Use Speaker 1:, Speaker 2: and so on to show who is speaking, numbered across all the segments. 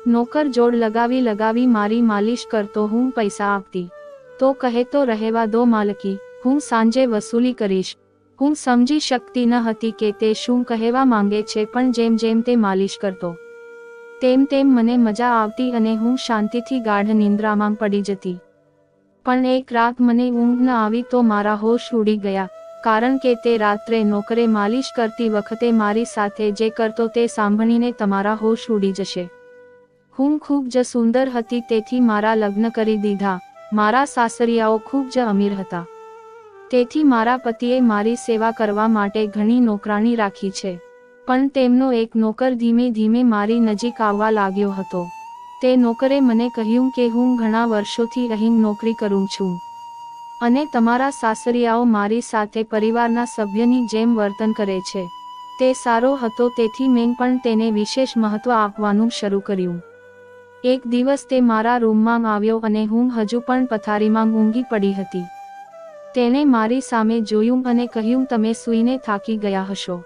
Speaker 1: નોકર જોડ લગાવી લગાવી મારી માલિશ કરતો, હું પૈસા આપતી તો કહે તો રહેવા દો માલકી, હું સાંજે વસૂલી કરીશ. હું સમજી શકતી ન હતી કે તે શું કહેવા માંગે છે, પણ જેમ જેમ તે માલિશ કરતો તેમ તેમ મને મજા આવતી અને હું શાંતિથી ગાઢ નિંદ્રામાં પડી જતી. પણ એક રાત મને ઊંઘ ન આવી તો મારા હોશ ઉડી ગયા, કારણ કે તે રાત્રે નોકરે માલિશ કરતી વખતે મારી સાથે જે કરતો તે સાંભળીને તમારા હોશ ઉડી જશે. હું ખૂબ જ સુંદર હતી, તેથી મારા લગ્ન કરી દીધા. મારા સાસરિયાઓ ખૂબ જ અમીર હતા, તેથી મારા પતિએ મારી સેવા કરવા માટે ઘણી નોકરાણી રાખી છે. પણ તેમનો એક નોકર ધીમે ધીમે મારી નજીક આવવા લાગ્યો હતો. તે નોકરે મને કહ્યું કે હું ઘણા વર્ષોથી અહીં નોકરી કરું છું અને તમારા સાસરિયાઓ મારી સાથે પરિવારના સભ્યની જેમ વર્તન કરે છે. તે સારો હતો, તેથી મેં પણ તેને વિશેષ મહત્વ આપવાનું શરૂ કર્યું. એક દિવસ તે મારા રૂમમાં આવ્યો અને હું હજુ પણ પથારીમાં ઊંઘી પડી હતી. તેણે મારી સામે જોયું અને કહ્યું, તમે સૂઈને થાકી ગયા હશો.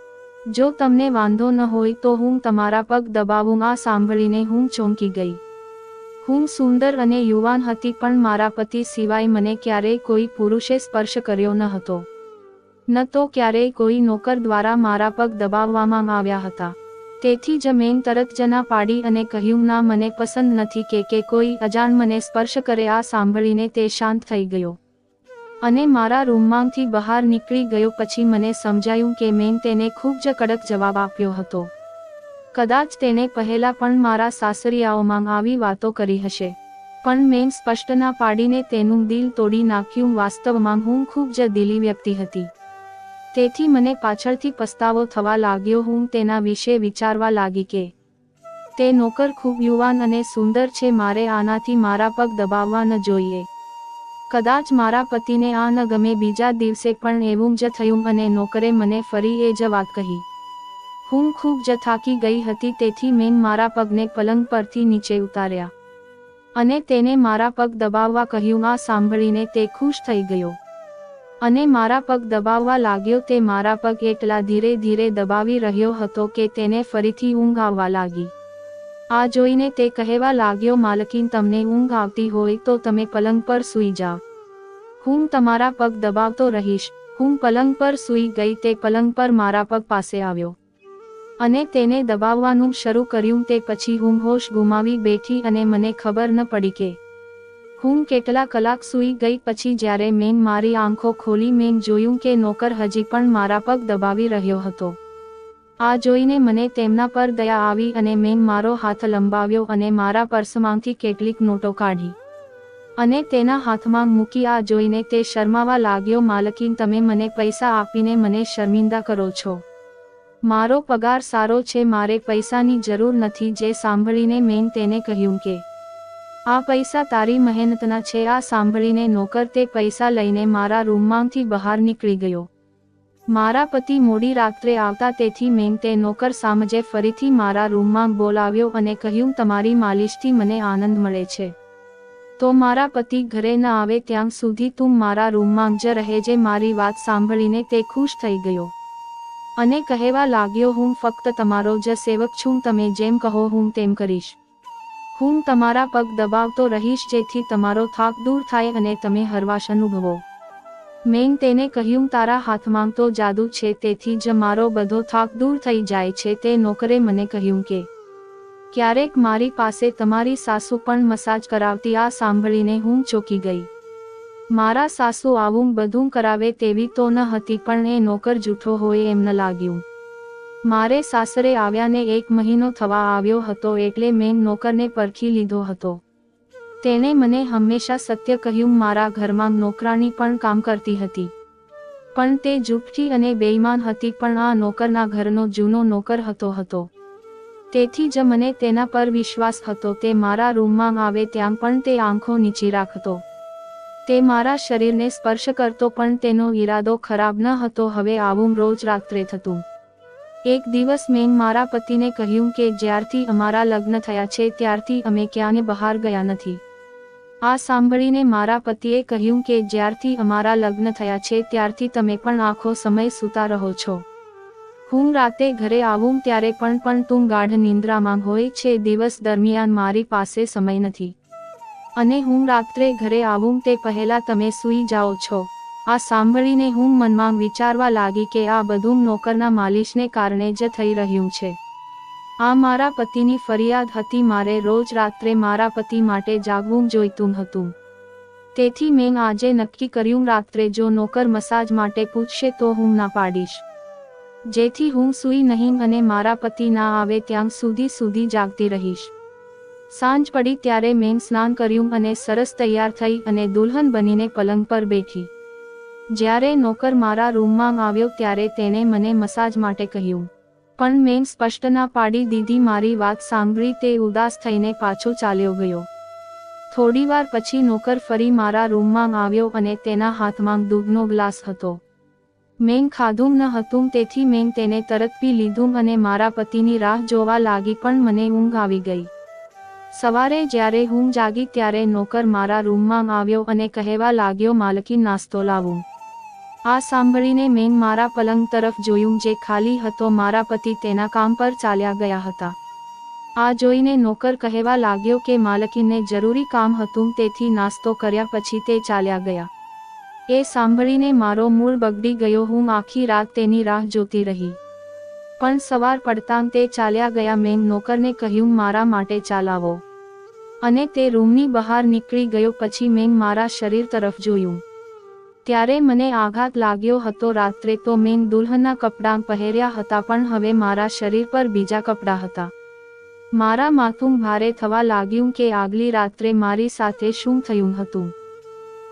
Speaker 1: જો તમને વાંધો ન હોય તો હું તમારા પગ દબાવું. આ સાંભળીને હું ચોંકી ગઈ. હું સુંદર અને યુવાન હતી, પણ મારા પતિ સિવાય મને ક્યારેય કોઈ પુરુષે સ્પર્શ કર્યો ન હતો. ન તો ક્યારેય કોઈ નોકર દ્વારા મારા પગ દબાવવામાં આવ્યા હતા. તેથી જ મેં તરત જ ના પાડી અને કહ્યું, ના, મને પસંદ નથી કે કોઈ અજાણ મને સ્પર્શ કરે. આ સાંભળીને તે શાંત થઈ ગયો અને મારા રૂમમાંથી બહાર નીકળી ગયો. પછી મને સમજાયું કે મેં તેને ખૂબ જ કડક જવાબ આપ્યો હતો. કદાચ તેને પહેલા પણ મારા સાસરિયાઓમાં આવી વાતો કરી હશે, પણ મેં સ્પષ્ટ ના પાડીને તેનું દિલ તોડી નાખ્યું. વાસ્તવમાં હું ખૂબ જ દિલી વ્યક્તિ હતી, તેથી મને પાછળથી પસ્તાવો થવા લાગ્યો. હું તેના વિશે વિચારવા લાગી કે તે નોકર ખૂબ યુવાન અને સુંદર છે. મારે આનાથી મારા પગ દબાવવા ન જોઈએ. કદાચ મારા પતિને આ ન ગમે. બીજા દિવસે પણ એવું જ થયું અને નોકરે મને ફરી એ જ વાત કહી. હું ખૂબ જ થાકી ગઈ હતી, તેથી મેં મારા પગને પલંગ પરથી નીચે ઉતાર્યા અને તેને મારા પગ દબાવવા કહ્યું. આ સાંભળીને તે ખુશ થઈ ગયો અને મારા પગ દબાવવા લાગ્યો. તે મારા પગ એટલા ધીરે ધીરે દબાવી રહ્યો હતો કે તેને ફરીથી ઊંઘ આવવા લાગી. આ જોઈને તે કહેવા લાગ્યો, માલકીન, તમને ઊંઘ આવતી હોય તો તમે પલંગ પર સૂઈ જાઓ. હું તમારા પગ દબાવતો રહીશ. હું પલંગ પર સૂઈ ગઈ. તે પલંગ પર મારા પગ પાસે આવ્યો અને તેને દબાવવાનું શરૂ કર્યું. તે પછી હું હોશ ગુમાવી બેઠી અને મને ખબર ન પડી કે હું કેટલા કલાક સૂઈ ગઈ. પછી જ્યારે મેં મારી આંખો ખોલી, મેં જોયું કે નોકર હજી પણ મારા પગ દબાવી રહ્યો હતો. આ જોઈને મને તેમના પર દયા આવી અને મેં મારો હાથ લંબાવ્યો અને મારા પર્સમાંથી કેટલીક નોટો કાઢી અને તેના હાથમાં મૂકી. આ જોઈને તે શરમાવા લાગ્યો. માલકીન, તમે મને પૈસા આપીને મને શર્મિંદા કરો છો. મારો પગાર સારો છે, મારે પૈસાની જરૂર નથી. જે સાંભળીને મેં તેને કહ્યું કે આ પૈસા તારી મહેનતના છે. આ સાંભળીને નોકર તે પૈસા લઈને મારા રૂમમાંથી બહાર નીકળી ગયો. મારા પતિ મોડી રાત્રે આવતા, તેથી મેં તે નોકર સાંજે ફરીથી મારા રૂમમાં બોલાવ્યો અને કહ્યું, તમારી માલિશથી મને આનંદ મળે છે, તો મારા પતિ ઘરે ન આવે ત્યાં સુધી તું મારા રૂમમાં જ રહેજે. મારી વાત સાંભળીને તે ખુશ થઈ ગયો અને કહેવા લાગ્યો, હું ફક્ત તમારો જ સેવક છું. તમે જેમ કહો હું તેમ કરીશ. હું તમારા પગ દબાવતો રહીશ, જેથી તમારો થાક દૂર થાય અને તમે હરવાશ અનુભવો. મેં તેને કહ્યું, તારા હાથમાં તો જાદુ છે, તેથી જ મારો બધો થાક દૂર થઈ જાય છે. તે નોકરે મને કહ્યું કે ક્યારેક મારી પાસે તમારી સાસુ પણ મસાજ કરાવતી. આ સાંભળીને હું ચોંકી ગઈ. મારા સાસુ આવું બધું કરાવે તેવી તો ન હતી, પણ એ નોકર જૂઠો હોય એમ ન લાગ્યું. મારે સાસરે આવ્યાને 1 મહિનો થવા આવ્યો હતો, એટલે મેં નોકરને પરખી લીધો હતો. તેણે મને હંમેશા સત્ય કહ્યું. મારા ઘરમાં નોકરાણી પણ કામ કરતી હતી, પણ તે જુઠ્ઠી અને બેઈમાન હતી. પણ આ નોકરના ઘરનો જૂનો નોકર હતો. તેથી જ મને તેના પર વિશ્વાસ હતો. તે મારા રૂમમાં આવે ત્યાં પણ તે આંખો નીચી રાખતો. તે મારા શરીરને સ્પર્શ કરતો, પણ તેનો ઈરાદો ખરાબ ન હતો. હવે આવું રોજ રાત્રે થતું. એક દિવસ મેં મારા પતિને કહ્યું કે જ્યારથી અમારા લગ્ન થયા છે ત્યારથી અમે ક્યાંય બહાર ગયા નથી. આ સાંભળીને મારા પતિએ કહ્યું કે જ્યારથી અમારા લગ્ન થયા છે ત્યારથી તમે પણ આખો સમય સૂતા રહો છો. હું રાતે ઘરે આવું ત્યારે પણ તું ગાઢ નિંદ્રામાં હોય છે. દિવસ દરમિયાન મારી પાસે સમય નથી અને હું રાત્રે ઘરે આવું તે પહેલા તમે સૂઈ જાઓ છો. આ સાંભળીને હું મનમાં વિચારવા લાગી કે આ બધું નોકરના માલિશને કારણે જ થઈ રહ્યું છે. આ મારા પતિની ફરિયાદ હતી. મારે રોજ રાત્રે મારા પતિ માટે જાગવું જોઈતું હતું. તેથી મેં આજે નક્કી કર્યું રાત્રે જો નોકર મસાજ માટે પૂછશે તો હું ના પાડીશ, જેથી હું સૂઈ નહીં અને મારા પતિ ના આવે ત્યાં સુધી જાગતી રહીશ. સાંજ પડી ત્યારે મેં સ્નાન કર્યું અને સરસ તૈયાર થઈ અને દુલ્હન બનીને પલંગ પર બેઠી. જ્યારે નોકર મારા રૂમમાં આવ્યો ત્યારે તેણે મને મસાજ માટે કહ્યું, પણ મેં સ્પષ્ટ ના પાડી દીધી. મારી વાત સાંભળી તે ઉદાસ થઈને પાછો ચાલ્યો ગયો. થોડીવાર પછી નોકર ફરી મારા રૂમમાં આવ્યો અને તેના હાથમાં દૂધનો ગ્લાસ હતો. મેં ખાધું ન હતું તેથી મેં તેને તરત પી લીધું અને મારા પતિની રાહ જોવા લાગી, પણ મને ઊંઘ આવી ગઈ. સવારે જ્યારે હું જાગી ત્યારે નોકર મારા રૂમમાં આવ્યો અને કહેવા લાગ્યો, માલકીન નાસ્તો લાવું. આ સાંભળીને મેં મારા પલંગ તરફ જોયું જે ખાલી હતો. મારા પતિ તેના કામ પર ચાલ્યા ગયા હતા. આ જોઈને નોકર કહેવા લાગ્યો કે માલકીને જરૂરી કામ હતું તેથી નાસ્તો કર્યા પછી તે ચાલ્યા ગયા. એ સાંભળીને મારો મૂડ બગડી ગયો. હું આખી રાત તેની રાહ જોતી રહી, પણ સવાર પડતાં તે ચાલ્યા ગયા. મેં નોકરને કહ્યું, મારા માટે ચા લાવો, અને તે રૂમની બહાર નીકળી ગયો. પછી મેં મારા શરીર તરફ જોયું ત્યારે મને આઘાત લાગ્યો હતો. રાત્રે તો મેં દુલ્હનના કપડાં પહેર્યા હતા, પણ હવે મારા શરીર પર બીજા કપડાં હતા. મારા માથું ભારે થવા લાગ્યું કે આગલી રાત્રે મારી સાથે શું થયું હતું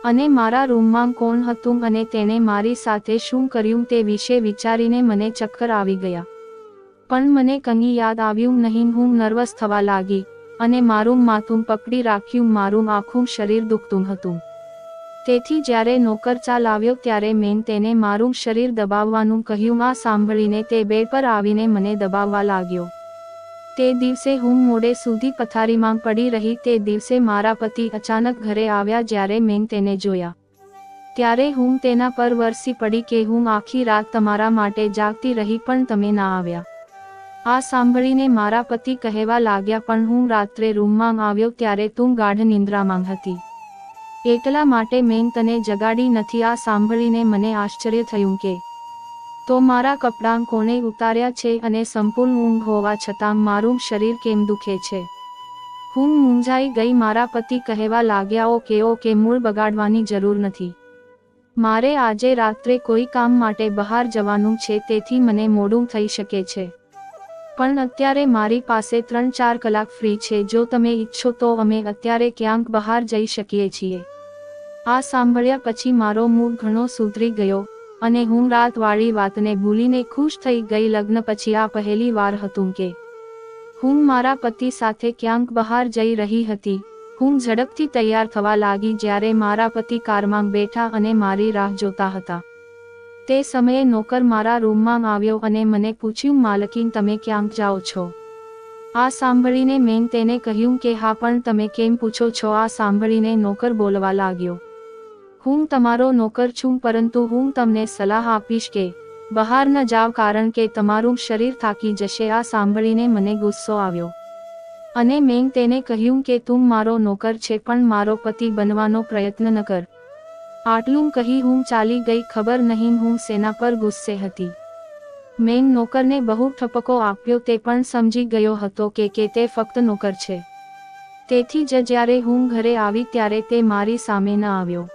Speaker 1: અને મારા રૂમમાં કોણ હતું અને તેણે મારી સાથે શું કર્યું તે વિશે વિચારીને મને ચક્કર આવી ગયા. પણ મને કંઈ યાદ આવ્યું નહીં. હું નર્વસ થવા લાગી અને મારું માથું પકડી રાખ્યું. મારું આખું શરીર દુખતું હતું. તેથી જ્યારે નોકર ચા લાવ્યો ત્યારે મેં તેને મારું શરીર દબાવવાનું કહ્યું. આ સાંભળીને તે બેડ પર આવીને મને દબાવવા લાગ્યો. તે દિવસે હું મોડે સુધી પથારીમાં પડી રહી. તે દિવસે મારા પતિ અચાનક ઘરે આવ્યા. જ્યારે મેં તેને જોયા ત્યારે હું તેના પર વરસી પડી કે હું આખી રાત તમારા માટે જાગતી રહી પણ તમે ના આવ્યા. આ સાંભળીને મારા પતિ કહેવા લાગ્યા, પણ હું રાત્રે રૂમમાં આવ્યો ત્યારે તું ગાઢ નિંદ્રામાં હતી, એટલા માટે મેં તને જગાડી નથી. આ સાંભળીને મને આશ્ચર્ય થયું કે તો મારા કપડાં કોણે ઉતાર્યા છે અને સંપૂર્ણ ઊંઘ હોવા છતાં મારું શરીર કેમ દુખે છે. હું મૂંઝાઈ ગઈ. મારા પતિ કહેવા લાગ્યા, ઓકે મૂડ બગાડવાની જરૂર નથી. મારે આજે રાત્રે કોઈ કામ માટે બહાર જવાનું છે તેથી મને મોડું થઈ શકે છે, પણ અત્યારે મારી પાસે 3-4 કલાક ફ્રી છે. જો તમે ઈચ્છો તો અમે અત્યારે ક્યાંક બહાર જઈ શકીએ છીએ. આ સાંભળ્યા પછી મારો મૂડ ઘણો સુધરી ગયો અને હું રાતવાળી વાતને ભૂલીને ખુશ થઈ ગઈ. લગ્ન પછી આ પહેલી વાર હતું કે હું મારા પતિ સાથે ક્યાંક બહાર જઈ રહી હતી. હું ઝડપથી તૈયાર થવા લાગી જ્યારે મારા પતિ કારમાં બેઠા અને મારી રાહ જોતા હતા. તે સમયે નોકર મારા રૂમમાં આવ્યો અને મને પૂછ્યું, માલકીન તમે ક્યાંક જાઓ છો? આ સાંભળીને મેં તેને કહ્યું કે હા, પણ તમે કેમ પૂછો છો? આ સાંભળીને નોકર બોલવા લાગ્યો, હું તમારો નોકર છું, પરંતુ હું તમને સલાહ આપીશ કે બહાર ન જાવ કારણ કે તમારું શરીર થાકી જશે. આ સાંભળીને મને ગુસ્સો આવ્યો અને મેં તેને કહ્યું કે તું મારો નોકર છે પણ મારો પતિ બનવાનો પ્રયત્ન ન કર. આટલું કહી હું ચાલી ગઈ. ખબર નહીં હું શેના પર ગુસ્સે હતી. મેં નોકરને બહુ ઠપકો આપ્યો. તે પણ સમજી ગયો હતો કે તે ફક્ત નોકર છે. તેથી જ જ્યારે હું ઘરે આવી ત્યારે તે મારી સામે ન આવ્યો.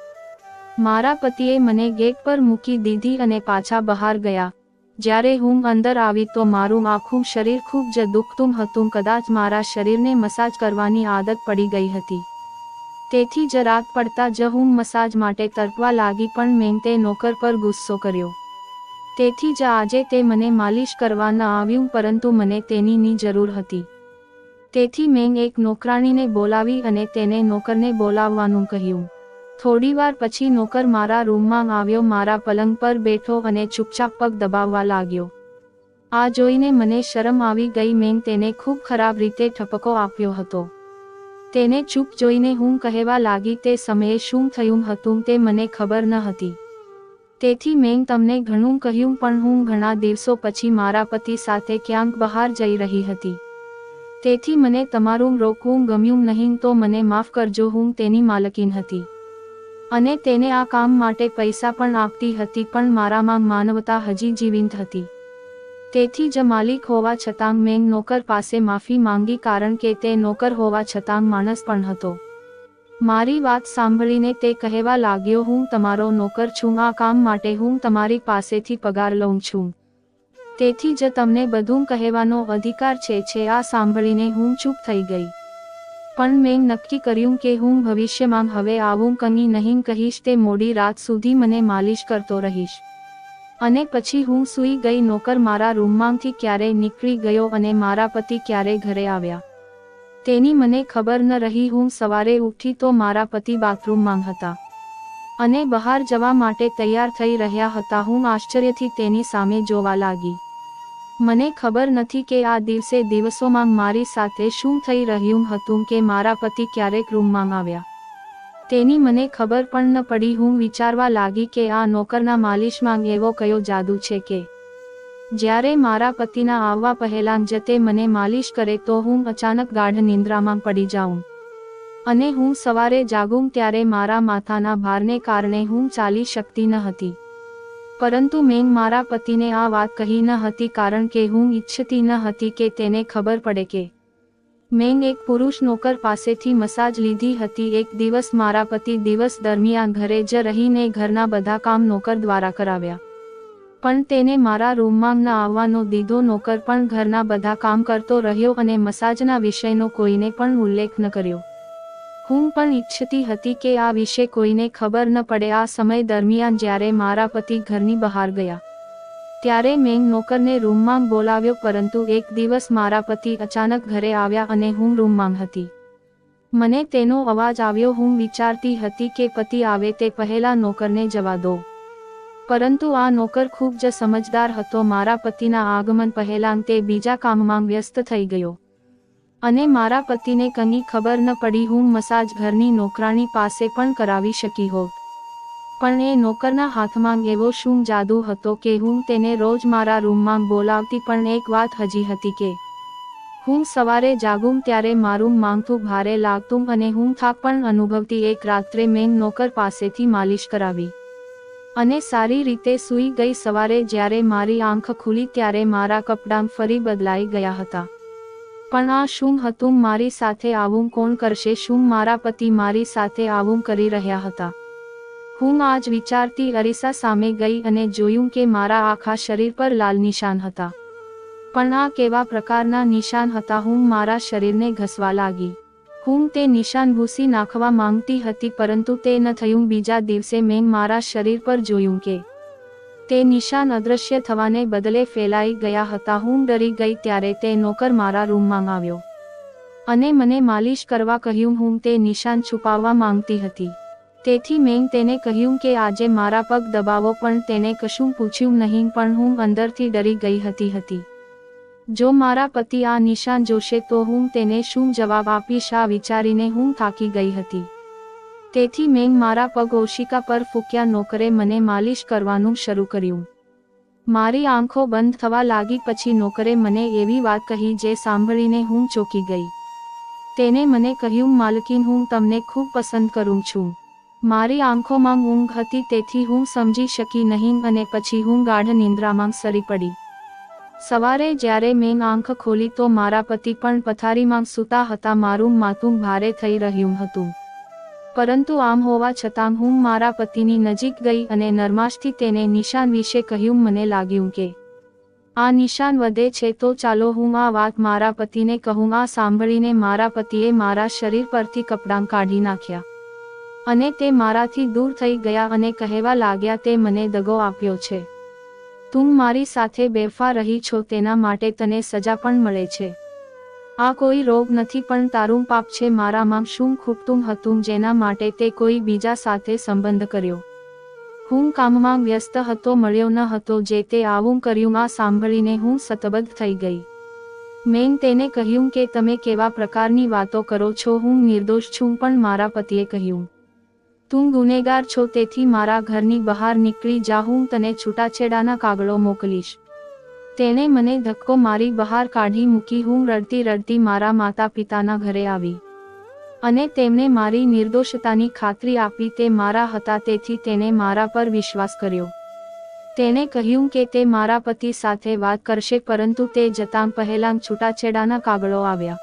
Speaker 1: મારા પતિએ મને ગેટ પર મૂકી દીધી અને પાછા બહાર ગયા. જ્યારે હું અંદર આવી તો મારું આખું શરીર ખૂબ જ દુખતું હતું. કદાચ મારા શરીરને મસાજ કરવાની આદત પડી ગઈ હતી. તેથી જ રાત પડતા જ હું મસાજ માટે તરફવા લાગી, પણ મેં તે નોકર પર ગુસ્સો કર્યો. તેથી જ આજે તે મને માલિશ કરવા ન આવ્યું, પરંતુ મને તેની જરૂર હતી. તેથી મેં એક નોકરાણીને બોલાવી અને તેને નોકરને બોલાવવાનું કહ્યું. થોડીવાર પછી નોકર મારા રૂમમાં આવ્યો. મારા પલંગ પર બેઠો અને ચૂપચાપ પગ દબાવવા લાગ્યો. આ જોઈને મને શરમ આવી ગઈ. મેં તેને ખૂબ ખરાબ રીતે ઠપકો આપ્યો હતો. તેને ચૂપ જોઈને હું કહેવા લાગી, તે સમયે શું થયું હતું તે મને ખબર ન હતી. તેથી મેં તમને ઘણું કહ્યું, પણ હું ઘણા દિવસો પછી મારા પતિ સાથે ક્યાંક બહાર જઈ રહી હતી. તેથી મને તમારું રોકવું ગમ્યું નહીં, તો મને માફ કરજો. હું તેની માલકીન હતી અને તેને આ કામ માટે પૈસા પણ આપતી હતી, પણ મારામાં માનવતા હજી જીવંત હતી. તેથી જ માલિક હોવા છતાં મેં નોકર પાસે માફી માંગી, કારણ કે તે નોકર હોવા છતાં માણસ પણ હતો. મારી વાત સાંભળીને તે કહેવા લાગ્યો, હું તમારો નોકર છું, આ કામ માટે હું તમારી પાસેથી પગાર લઉં છું, તેથી જ તમને બધું કહેવાનો અધિકાર છે. આ સાંભળીને હું ચૂપ થઈ ગઈ, પણ મેં નક્કી કર્યું કે હું ભવિષ્યમાં હવે આવું કંઈ નહીં કહીશ. તે મોડી રાત સુધી મને માલિશ કરતો રહીશ અને પછી હું સૂઈ ગઈ. નોકર મારા રૂમમાંથી ક્યારે નીકળી ગયો અને મારા પતિ ક્યારે ઘરે આવ્યા તેની મને ખબર ન રહી. હું સવારે ઉઠી તો મારા પતિ બાથરૂમમાં હતા અને બહાર જવા માટે તૈયાર થઈ રહ્યા હતા. હું આશ્ચર્યથી તેની સામે જોવા લાગી. મને ખબર નથી કે આ દિવસોમાં મારી સાથે શું થઈ રહ્યું હતું કે મારા પતિ ક્યારેક રૂમમાં આવ્યા તેની મને ખબર પણ ન પડી. હું વિચારવા લાગી કે આ નોકરના માલિશમાં એવો કયો જાદુ છે કે જ્યારે મારા પતિના આવવા પહેલાં જ તે મને માલિશ કરે તો હું અચાનક ગાઢ નિંદ્રામાં પડી જાઉં અને હું સવારે જાગું ત્યારે મારા માથાના ભારને કારણે હું ચાલી શકતી ન હતી. પરંતુ મેં મારા પતિને આ વાત કહી ન હતી, કારણ કે હું ઈચ્છતી ન હતી કે તેને ખબર પડે કે મેં એક પુરુષ નોકર પાસેથી મસાજ લીધી હતી. એક દિવસ મારા પતિ દિવસ દરમિયાન ઘરે જ રહીને ઘરના બધા કામ નોકર દ્વારા કરાવ્યા, પણ તેને મારા રૂમમાં ન આવવાનો દીધો. નોકર પણ ઘરના બધા કામ કરતો રહ્યો અને મસાજના વિષયનો કોઈને પણ ઉલ્લેખ ન કર્યો. હું પણ ઈચ્છતી હતી કે આ વિશે કોઈને ખબર ન પડે. આ સમય દરમિયાન જ્યારે મારા પતિ ઘરની બહાર ગયા ત્યારે મેં નોકરને રૂમમાં બોલાવ્યો, પરંતુ એક દિવસ મારા પતિ અચાનક ઘરે આવ્યા અને હું રૂમમાં હતી. મને તેનો અવાજ આવ્યો. હું વિચારતી હતી કે પતિ આવે તે પહેલા નોકરને જવા દો, પરંતુ આ નોકર ખૂબ જ સમજદાર હતો. મારા પતિના આગમન પહેલાં તે બીજા કામમાં વ્યસ્ત થઈ ગયો અને મારા પતિને કંઈ ખબર ન પડી. હું મસાજ ઘરની નોકરાણી પાસે પણ કરાવી શકી હોત, પણ એ નોકરના હાથમાં એવો શું જાદુ હતો કે હું તેને રોજ મારા રૂમમાં બોલાવતી. પણ એક વાત હજી હતી કે હું સવારે જાગું ત્યારે મારું માથું ભારે લાગતું અને હું થાક પણ અનુભવતી. એક રાત્રે મેં નોકર પાસેથી માલિશ કરાવી અને સારી રીતે સૂઈ ગઈ. સવારે જ્યારે મારી આંખ ખુલી ત્યારે મારા કપડાં ફરી બદલાઈ ગયા હતા. પણ આ શું હતું? મારી સાથે આવું કોણ કરશે? શું મારા પતિ મારી સાથે આવું કરી રહ્યા હતા? હું આજ વિચારતી અરીસા સામે ગઈ અને જોયું કે મારા આખા શરીર પર લાલ નિશાન હતા. પણ આ કેવા પ્રકારના નિશાન હતા? હું મારા શરીરને ઘસવા લાગી. હું તે નિશાન ભૂંસી નાખવા માંગતી હતી, પરંતુ તે ન થયું. બીજા દિવસે મેં મારા શરીર પર જોયું કે તે નિશાન અદૃશ્ય થવાને બદલે ફેલાઈ ગયા હતા. હું ડરી ગઈ. ત્યારે તે નોકર મારા રૂમમાં આવ્યો અને મને માલિશ કરવા કહ્યું. હું તે નિશાન છુપાવવા માંગતી હતી, તેથી મેં તેને કહ્યું કે આજે મારા પગ દબાવો, પણ તેને કશું પૂછ્યું નહીં. પણ હું અંદરથી ડરી ગઈ હતી. જો મારા પતિ આ નિશાન જોશે તો હું તેને શું જવાબ આપીશ? આ વિચારીને હું થાકી ગઈ હતી. તેથી મેં મારા પગ ઓશિકા પર ફૂંક્યા. નોકરે મને માલિશ કરવાનું શરૂ કર્યું. મારી આંખો બંધ થવા લાગી. પછી નોકરે મને એવી વાત કહી જે સાંભળીને હું ચોંકી ગઈ. તેને મને કહ્યું, માલકીન, હું તમને ખૂબ પસંદ કરું છું. મારી આંખોમાં ઊંઘ હતી, તેથી હું સમજી શકી નહીં અને પછી હું ગાઢ નિંદ્રામાં સરી પડી. સવારે જ્યારે મેં આંખ ખોલી તો મારા પતિ પણ પથારીમાં સૂતા હતા. મારું માથું ભારે થઈ રહ્યું હતું, પરંતુ આમ હોવા છતાં હું મારા પતિની નજીક ગઈ અને નરમાશથી તેને નિશાન વિશે કહ્યું. મને લાગ્યું કે આ નિશાન વધે છે, તો ચાલો હું આ વાત મારા પતિને કહું. આ સાંભળીને મારા પતિએ મારા શરીર પરથી કપડાં કાઢી નાખ્યા અને તે મારાથી દૂર થઈ ગયા અને કહેવા લાગ્યા, તે મને દગો આપ્યો છે. તું મારી સાથે બેવફા રહી છો, તેના માટે તને સજા પણ મળે છે. આ કોઈ રોગ નથી, પણ તારું પાપ છે. મારામાં શું ખૂટતું હતું જેના માટે તે કોઈ બીજા સાથે સંબંધ કર્યો? હું કામમાં વ્યસ્ત હતો, મળ્યો ન હતો જે તે આવું કર્યું. આ સાંભળીને હું સતબદ્ધ થઈ ગઈ. મેં તેને કહ્યું કે તમે કેવા પ્રકારની વાતો કરો છો? હું નિર્દોષ છું. પણ મારા પતિએ કહ્યું, તું ગુનેગાર છો, તેથી મારા ઘરની બહાર નીકળી જા, હું તને છૂટાછેડાના કાગળો મોકલીશ. તેણે મને ધક્કો મારી બહાર કાઢી મૂકી. હું રડતી રડતી મારા માતા પિતાના ઘરે આવી અને તેમને મારી નિર્દોષતાની ખાતરી આપી. તે મારા હતા, તેથી તેણે મારા પર વિશ્વાસ કર્યો. તેણે કહ્યું કે તે મારા પતિ સાથે વાત કરશે, પરંતુ તે જતાં પહેલાં છૂટાછેડાના કાગળો આવ્યા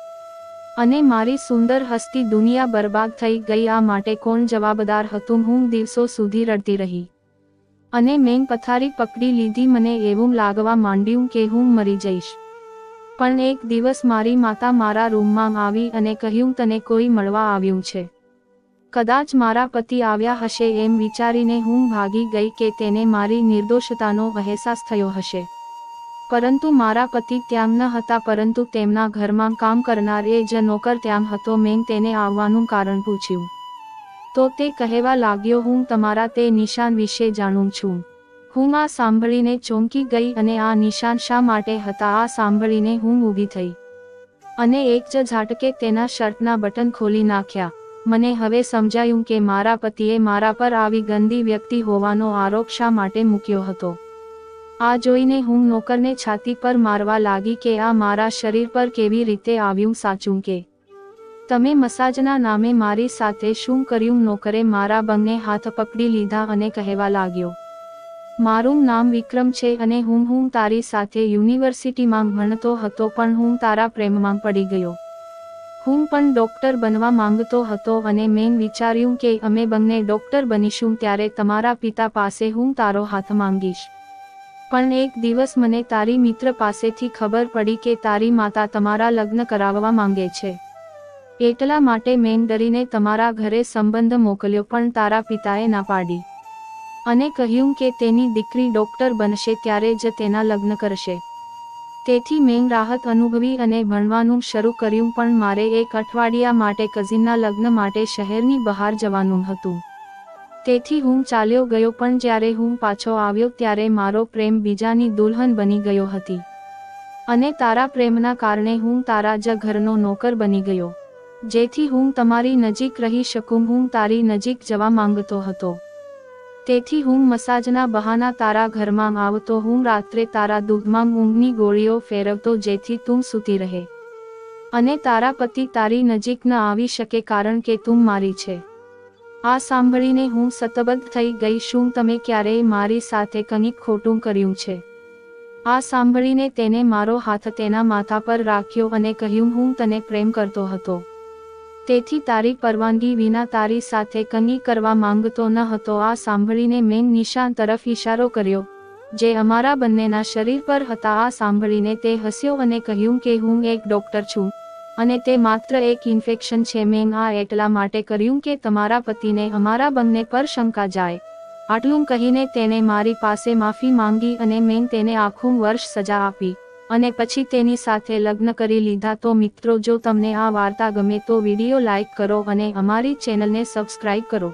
Speaker 1: અને મારી સુંદર હસતી દુનિયા બરબાદ થઈ ગઈ. આ માટે કોણ જવાબદાર હતું? હું દિવસો સુધી રડતી રહી અને મેં પથારી પકડી લીધી. મને એવું લાગવા માંડ્યું કે હું મરી જઈશ. પણ એક દિવસ મારી માતા મારા રૂમમાં આવી અને કહ્યું, તને કોઈ મળવા આવ્યું છે. કદાચ મારા પતિ આવ્યા હશે એમ વિચારીને હું ભાગી ગઈ કે તેને મારી નિર્દોષતાનો અહેસાસ થયો હશે. પરંતુ મારા પતિ ત્યાં ન હતા, પરંતુ તેમના ઘરમાં કામ કરનાર એ જ નોકર ત્યાં હતો. મેં તેને આવવાનું કારણ પૂછ્યું તો તે કહેવા લાગ્યો, હું તમારા તે નિશાન વિશે જાણું છું. હું આ સાંભળીને ચોંકી ગઈ અને આ નિશાન શા માટે હતા? આ સાંભળીને હું ઊભી થઈ અને એક જ ઝાટકે તેના શર્ટના બટન ખોલી નાખ્યા. મને હવે સમજાયું કે મારા પતિએ મારા પર આવી ગંદી વ્યક્તિ હોવાનો આરોપ શા માટે મૂક્યો હતો. આ જોઈને હું નોકરને છાતી પર મારવા લાગી કે આ મારા શરીર પર કેવી રીતે આવ્યું. સાચું કે તમે મસાજના નામે મારી સાથે શું કર્યું? નોકરે મારા બંને હાથ પકડી લીધા અને કહેવા લાગ્યો, મારું નામ વિક્રમ છે અને હું તારી સાથે યુનિવર્સિટીમાં ભણતો હતો, પણ હું તારા પ્રેમમાં પડી ગયો. હું પણ ડોક્ટર બનવા માંગતો હતો અને મેં વિચાર્યું કે અમે બંને ડોક્ટર બનીશું ત્યારે તમારા પિતા પાસે હું તારો હાથ માંગીશ. પણ એક દિવસ મને તારી મિત્ર પાસેથી ખબર પડી કે તારી માતા તમારા લગ્ન કરાવવા માંગે છે. એટલા માટે મેં ડરીને તમારા ઘરે સંબંધ મોકલ્યો, પણ તારા પિતાએ ના પાડી અને કહ્યું કે તેની દીકરી ડોક્ટર બનશે ત્યારે જ તેના લગ્ન કરશે. તેથી મેં રાહત અનુભવી અને ભણવાનું શરૂ કર્યું. પણ મારે એક અઠવાડિયા માટે કઝિનના લગ્ન માટે શહેરની બહાર જવાનું હતું, તેથી હું ચાલ્યો ગયો. પણ જ્યારે હું પાછો આવ્યો ત્યારે મારો પ્રેમ બીજાની દુલ્હન બની ગયો હતી અને તારા પ્રેમના કારણે હું તારા જ ઘરનો નોકર બની ગયો, જેથી હું તમારી નજીક રહી શકું. હું તારી નજીક જવા માંગતો હતો, તેથી હું મસાજના બહાના તારા ઘરમાં આવતો. હું રાત્રે તારા દૂધમાં ઊંઘની ગોળીઓ ફેરવતો જેથી તું સૂતી રહે અને તારા પતિ તારી નજીક ન આવી શકે, કારણ કે તું મારી છે. આ સાંભળીને હું સતબદ્ધ થઈ ગઈ. શું તમે ક્યારેય મારી સાથે કંઈક ખોટું કર્યું છે? આ સાંભળીને તેને મારો હાથ તેના માથા પર રાખ્યો અને કહ્યું, હું તને પ્રેમ કરતો હતો, તેથી તારી પરવાનગી વિના તારી સાથે કંઈ કરવા માંગતો ન હતો. આ સાંભળીને મેં નિશાન તરફ ઇશારો કર્યો જે અમારા બંનેના શરીર પર હતા. આ સાંભળીને તે હસ્યો અને કહ્યું કે હું એક ડોક્ટર છું અને તે માત્ર એક ઇન્ફેક્શન છે. મેં આ એટલા માટે કર્યું કે તમારા પતિને અમારા બંને પર શંકા જાય. આટલું કહીને તેને મારી પાસે માફી માંગી અને મેં તેને આખું વર્ષ સજા આપી અને પછી તેની સાથે લગ્ન કરી લીધા. તો મિત્રો, જો તમને આ વાર્તા ગમે તો વિડીયો લાઈક કરો અને અમારી ચેનલને સબસ્ક્રાઇબ કરો.